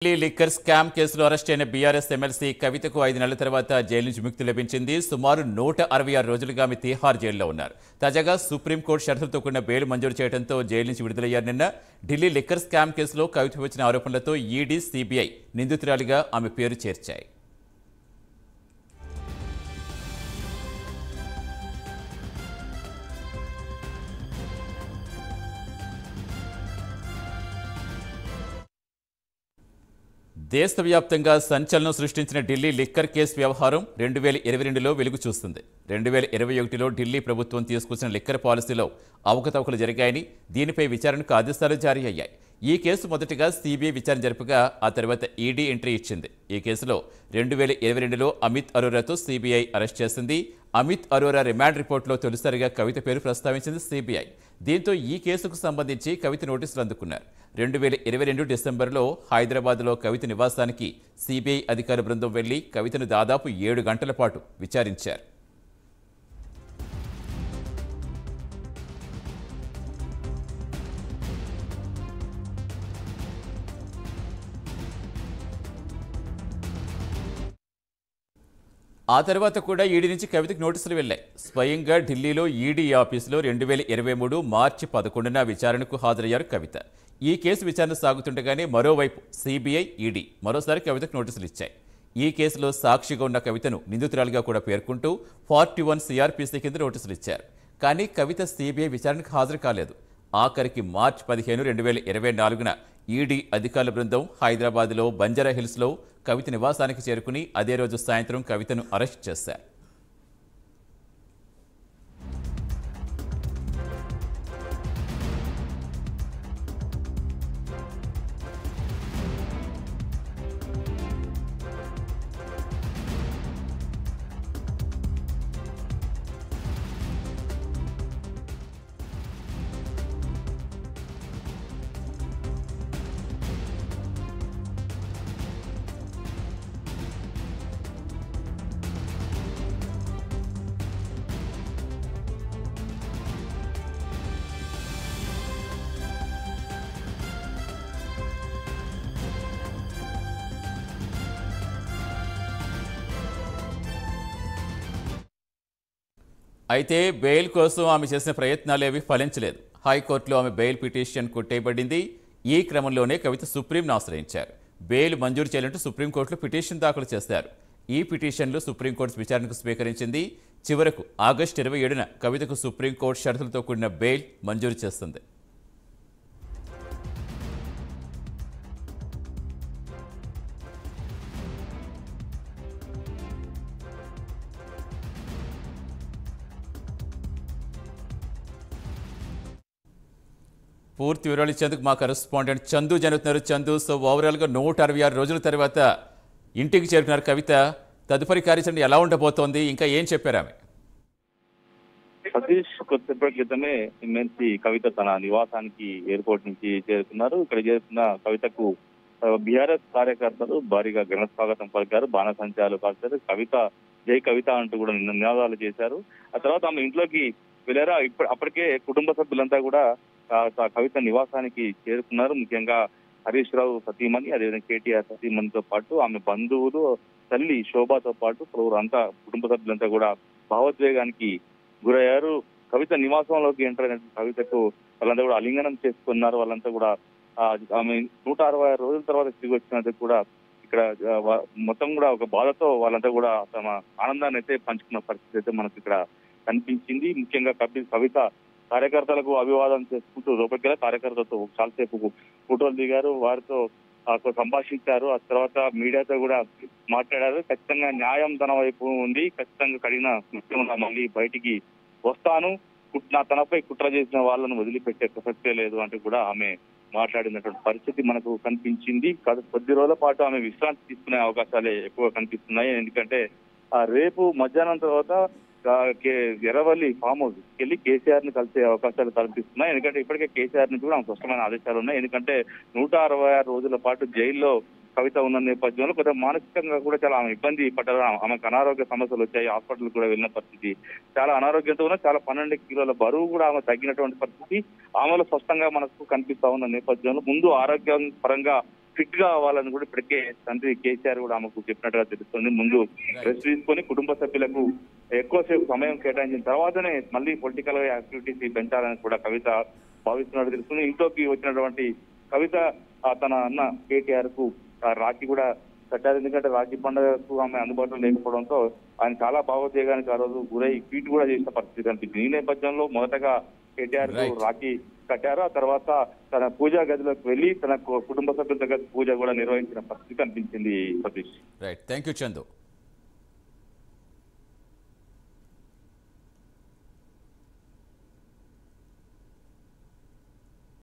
Delhi liquor scam కేసులో arrest అయిన BRS MLC కవితకు 5 నెలల తర్వాత జైలు నుంచి ముక్తి లభించింది. సుమారు 166 రోజులుగా ఆమె తీహార్ జైల్లో ఉన్నారు. తాజాగా సుప్రీంకోర్టు షరతులతో కూడిన బెయిల్ మంజూరు చేయడంతో జైలు నుంచి విడుదలయ్యారు. నిన్న ఢిల్లీ లిక్కర్ స్కామ్ కేసులో కవిత వచ్చిన ఆరోపణలతో ఈడీ, సీబీఐ నిందితురాలిగా ఆమె పేరు చేర్చాయి. దేశవ్యాప్తంగా సంచలనం సృష్టించిన ఢిల్లీ లిక్కర్ కేసు వ్యవహారం 2022లో వెలుగు చూస్తుంది. 2021లో ఢిల్లీ ప్రభుత్వం తీసుకొచ్చిన లిక్కర్ పాలసీలో అవకతవకలు జరిగాయని, దీనిపై విచారణకు ఆదేశాలు జారీ అయ్యాయి. ఈ కేసు మొదటగా సీబీఐ విచారణ జరపగా ఆ తర్వాత ఈడీ ఎంట్రీ ఇచ్చింది. ఈ కేసులో 2022లో అమిత్ అరోరాతో సీబీఐ అరెస్ట్ చేసింది. అమిత్ అరోరా రిమాండ్ రిపోర్టులో తొలిసారిగా కవిత పేరు ప్రస్తావించింది సీబీఐ. దీంతో ఈ కేసుకు సంబంధించి కవిత నోటీసులు అందుకున్నారు. 2022 డిసెంబర్లో హైదరాబాద్లో కవిత నివాసానికి సీబీఐ అధికార బృందం వెళ్లి కవితను దాదాపు 7 గంటల పాటు విచారించారు. ఆ తర్వాత కూడా ఈడీ నుంచి కవితకు నోటీసులు వెళ్లాయి. స్వయంగా ఢిల్లీలో ఈడీ ఆఫీసులో 2023 మార్చి 11న విచారణకు హాజరయ్యారు కవిత. ఈ కేసు విచారణ సాగుతుండగానే మరోవైపు సీబీఐ, ఈడీ మరోసారి కవితకు నోటీసులు ఇచ్చాయి. ఈ కేసులో సాక్షిగా ఉన్న కవితను నిందితురాలిగా కూడా పేర్కొంటూ 41 సిఆర్పీసీ కింద నోటీసులు ఇచ్చారు. కానీ కవిత సీబీఐ విచారణకు హాజరు కాలేదు. ఆఖరికి మార్చి 15, 2024న ఈడీ అధికారుల బృందం హైదరాబాద్లో బంజారా హిల్స్లో కవిత నివాసానికి చేరుకుని అదే రోజు సాయంత్రం కవితను అరెస్ట్ చేశారు. అయితే బెయిల్ కోసం ఆమె చేసిన ప్రయత్నాలేవి ఫలించలేదు. హైకోర్టులో ఆమె బెయిల్ పిటిషన్ కొట్టేయబడింది. ఈ క్రమంలోనే కవిత సుప్రీంను ఆశ్రయించారు. బెయిల్ మంజూరు చేయాలంటూ సుప్రీంకోర్టులో పిటిషన్ దాఖలు చేశారు. ఈ పిటిషన్లు సుప్రీంకోర్టు విచారణకు స్వీకరించింది. చివరకు ఆగస్టు 27న కవితకు సుప్రీంకోర్టు షరతులతో కూడిన బెయిల్ మంజూరు చేస్తుంది. పూర్తి వివరాలు ఇచ్చేందుకు మా కరెస్పాండెంట్ చందు జరుగుతున్నారు. చందు, సో ఓవరాల్గా 166 రోజుల తర్వాత ఇంటికి చేరుకున్నారు కవిత. తదుపరి కార్యాచరణ ఎలా ఉండబోతోంది, ఇంకా ఏం చెప్పారు ఆమె? సతీష్, కొద్దిసేపటి క్రితమే ఎమ్మెల్సీ కవిత తన నివాసానికి ఎయిర్పోర్ట్ నుంచి చేరుకున్నారు. ఇక్కడ చేరుకున్న కవితకు బీఆర్ఎస్ కార్యకర్తలు భారీగా ఘన స్వాగతం పలికారు, బాణసంచాలు కాల్చారు. కవిత జై కవిత అంటూ కూడా నినాదాలు చేశారు. ఆ తర్వాత ఆమె ఇంట్లోకి వెళ్ళారా. అప్పటికే కుటుంబ సభ్యులంతా కూడా కవిత నివాసానికి చేరుకున్నారు. ముఖ్యంగా హరీష్ రావు సతీమణి, అదేవిధంగా కేటీఆర్ సతీమణితో పాటు ఆమె బంధువులు, తల్లి శోభతో పాటు అంతా కుటుంబ సభ్యులంతా కూడా భావోద్వేగానికి గురయ్యారు. కవిత నివాసంలోకి ఎంటర్ అయిన కవితకు వాళ్ళంతా కూడా ఆలింగనం చేసుకున్నారు. వాళ్ళంతా కూడా ఆమె 166 రోజుల తర్వాత తిరిగి వచ్చినందుకు కూడా ఇక్కడ మొత్తం కూడా ఒక బాధతో వాళ్ళంతా కూడా తమ ఆనందాన్ని అయితే పంచుకున్న పరిస్థితి అయితే మనకు ఇక్కడ కనిపించింది. ముఖ్యంగా కవిత కార్యకర్తలకు అభివాదం చేసుకుంటూ లోపలికి కార్యకర్తలతో చాలాసేపు ఫోటోలు దిగారు, వారితో సంభాషించారు. ఆ తర్వాత మీడియాతో కూడా మాట్లాడారు. ఖచ్చితంగా న్యాయం తన వైపు ఉంది, ఖచ్చితంగా కడిగిన మళ్ళీ బయటికి వస్తాను, తనపై కుట్ర చేసిన వాళ్ళను వదిలిపెట్టే ప్రసక్తే లేదు అంటూ కూడా ఆమె మాట్లాడినటువంటి పరిస్థితి మనకు కనిపించింది. కొద్ది రోజుల పాటు ఆమె విశ్రాంతి తీసుకునే అవకాశాలే ఎక్కువ కనిపిస్తున్నాయి. ఎందుకంటే రేపు మధ్యాహ్నం తర్వాత ఎర్రవల్లి ఫామ్ హౌస్ వెళ్ళి కేసీఆర్ ని కలిసే అవకాశాలు కల్పిస్తున్నాయి. ఎందుకంటే ఇప్పటికే కేసీఆర్ నుంచి కూడా స్పష్టమైన ఆదేశాలు ఉన్నాయి. ఎందుకంటే 166 రోజుల పాటు జైల్లో కవిత ఉన్న నేపథ్యంలో కొంత మానసికంగా కూడా చాలా ఆమె ఇబ్బంది పడ్డారు. ఆమెకు అనారోగ్య సమస్యలు వచ్చాయి, హాస్పిటల్ కూడా వెళ్ళిన పరిస్థితి, చాలా అనారోగ్యంతో ఉన్న చాలా 12 కిలోల బరువు కూడా ఆమె తగ్గినటువంటి పరిస్థితి ఆమెలో స్పష్టంగా మనకు కనిపిస్తా ఉన్న నేపథ్యంలో ముందు ఆరోగ్యం పరంగా ఫిట్ గా అవ్వాలని కూడా ఇప్పటికే తండ్రి కేసీఆర్ కూడా ఆమెకు చెప్పినట్టుగా తెలుస్తుంది. ముందు రెస్ట్ తీసుకొని కుటుంబ సభ్యులకు ఎక్కువసేపు సమయం కేటాయించిన తర్వాతనే మళ్ళీ పొలిటికల్ గా యాక్టివిటీస్ పెంచాలని కూడా కవిత భావిస్తున్నట్టు తెలుస్తుంది. ఇంట్లోకి వచ్చినటువంటి కవిత తన అన్న కేటీఆర్ కు రాఖీ కూడా కట్టారు. ఎందుకంటే రాఖీ పండుగకు ఆమె అందుబాటులో లేకపోవడంతో ఆయన చాలా భావోద్వేగానికి ఆ రోజు గురై ట్వీట్ కూడా చేసిన పరిస్థితి కనిపించింది. ఈ నేపథ్యంలో మొదటగా కేటీఆర్ కు రాఖీ కట్టారు. ఆ తర్వాత తన పూజా గదిలోకి వెళ్లి తన కుటుంబ సభ్యుల దగ్గర పూజ కూడా నిర్వహించిన పరిస్థితి కనిపించింది. Satish. Right, thank you Chandu.